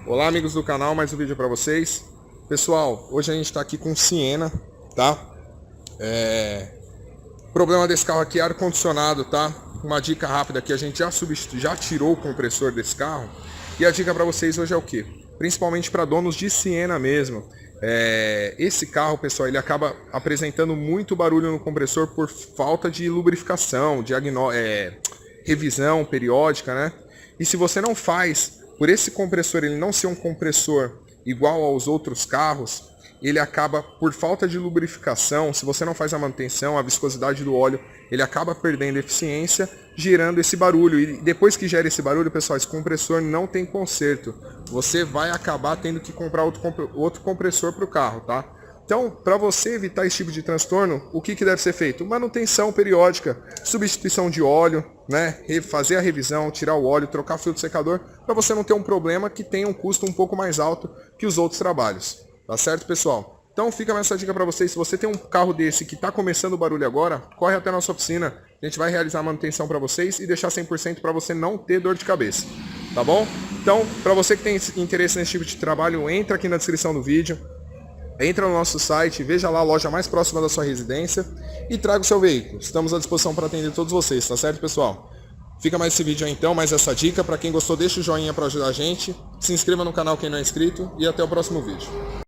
Olá amigos do canal, mais um vídeo para vocês. Pessoal, hoje a gente está aqui com o Siena, tá? O problema desse carro aqui é ar-condicionado, tá? Uma dica rápida aqui, a gente já tirou o compressor desse carro. E a dica para vocês hoje é o quê? Principalmente para donos de Siena mesmo. Esse carro, pessoal, ele acaba apresentando muito barulho no compressor por falta de lubrificação, revisão periódica, né? E se você não faz, por esse compressor ele não ser um compressor igual aos outros carros, ele acaba, por falta de lubrificação, se você não faz a manutenção, a viscosidade do óleo, ele acaba perdendo eficiência, gerando esse barulho. E depois que gera esse barulho, pessoal, esse compressor não tem conserto. Você vai acabar tendo que comprar outro compressor para o carro, tá? Então, para você evitar esse tipo de transtorno, o que deve ser feito? Manutenção periódica, substituição de óleo, né? Fazer a revisão, tirar o óleo, trocar filtro secador, para você não ter um problema que tenha um custo um pouco mais alto que os outros trabalhos. Tá certo, pessoal? Então fica essa dica para vocês. Se você tem um carro desse que está começando o barulho agora, corre até a nossa oficina. A gente vai realizar a manutenção para vocês e deixar 100% para você não ter dor de cabeça. Tá bom? Então, para você que tem interesse nesse tipo de trabalho, entra aqui na descrição do vídeo. Entra no nosso site, veja lá a loja mais próxima da sua residência e traga o seu veículo. Estamos à disposição para atender todos vocês, tá certo, pessoal? Fica mais esse vídeo aí então, mais essa dica. Para quem gostou, deixa o joinha para ajudar a gente. Se inscreva no canal quem não é inscrito e até o próximo vídeo.